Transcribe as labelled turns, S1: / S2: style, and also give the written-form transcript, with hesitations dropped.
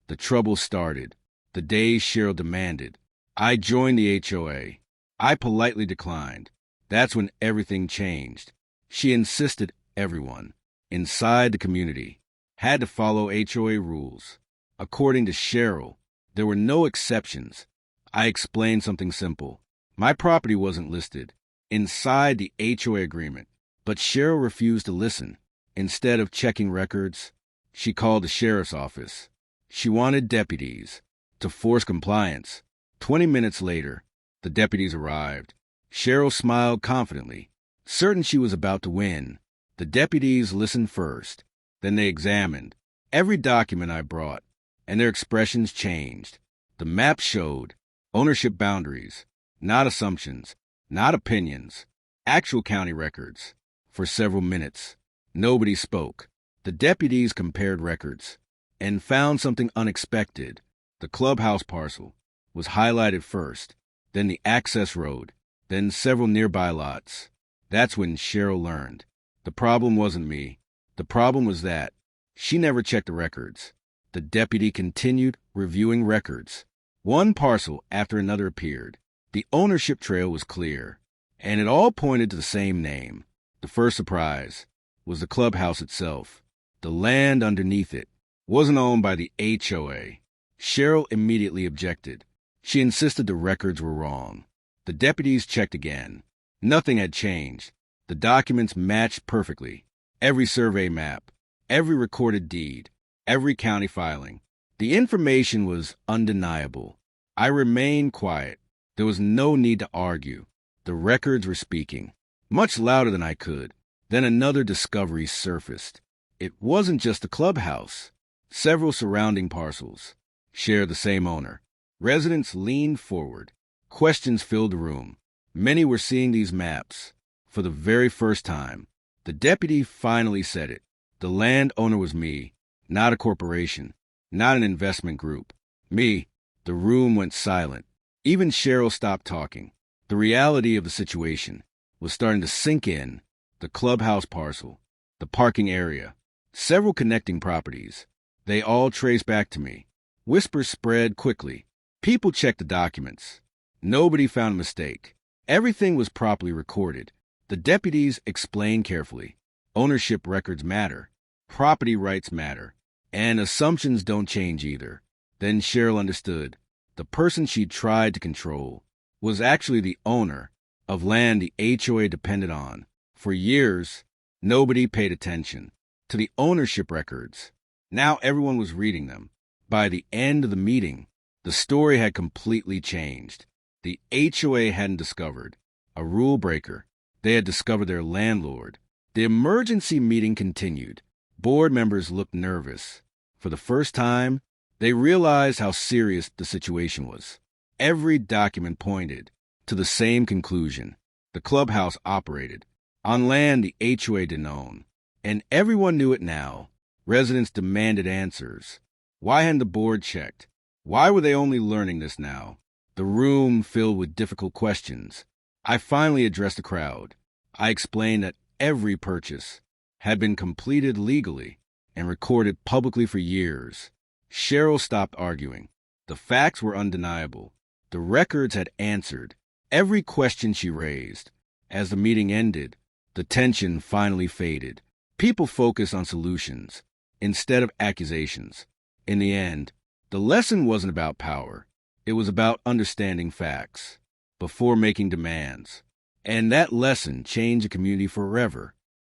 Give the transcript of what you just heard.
S1: The trouble started. The day Cheryl demanded I joined the HOA. I politely declined. That's when everything changed. She insisted everyone, inside the community, had to follow HOA rules. According to Cheryl, there were no exceptions. I explained something simple. My property wasn't listed inside the HOA agreement, but Cheryl refused to listen. Instead of checking records, she called the sheriff's office. She wanted deputies to force compliance. 20 minutes later, the deputies arrived. Cheryl smiled confidently, certain she was about to win. The deputies listened first. Then they examined every document I brought, and their expressions changed. The map showed ownership boundaries, not assumptions, not opinions, actual county records. For several minutes, nobody spoke. The deputies compared records and found something unexpected. The clubhouse parcel was highlighted first, then the access road, then several nearby lots. That's when Cheryl learned. The problem wasn't me. The problem was that she never checked the records. The deputy continued reviewing records. One parcel after another appeared. The ownership trail was clear, and it all pointed to the same name. The first surprise was the clubhouse itself. The land underneath it wasn't owned by the HOA. Cheryl immediately objected. She insisted the records were wrong. The deputies checked again. Nothing had changed. The documents matched perfectly. Every survey map, every recorded deed, every county filing. The information was undeniable. I remained quiet. There was no need to argue. The records were speaking, much louder than I could. Then another discovery surfaced. It wasn't just the clubhouse. Several surrounding parcels shared the same owner. Residents leaned forward. Questions filled the room. Many were seeing these maps for the very first time. The deputy finally said it. The landowner was me, not a corporation, not an investment group. Me. The room went silent. Even Cheryl stopped talking. The reality of the situation was starting to sink in. The clubhouse parcel, the parking area, several connecting properties. They all traced back to me. Whispers spread quickly. People checked the documents. Nobody found a mistake. Everything was properly recorded. The deputies explained carefully. Ownership records matter. Property rights matter. And assumptions don't change either. Then Cheryl understood. The person she'd tried to control was actually the owner of land the HOA depended on. For years, nobody paid attention to the ownership records. Now everyone was reading them. By the end of the meeting, the story had completely changed. The HOA hadn't discovered a rule breaker. They had discovered their landlord. The emergency meeting continued. Board members looked nervous. For the first time, they realized how serious the situation was. Every document pointed to the same conclusion. The clubhouse operated on land the HOA didn't own, and everyone knew it now. Residents demanded answers. Why hadn't the board checked? Why were they only learning this now? The room filled with difficult questions. I finally addressed the crowd. I explained that every purchase had been completed legally and recorded publicly for years. Cheryl stopped arguing. The facts were undeniable. The records had answered every question she raised. As the meeting ended, the tension finally faded. People focused on solutions instead of accusations. In the end, the lesson wasn't about power. It was about understanding facts before making demands. And that lesson changed the community forever.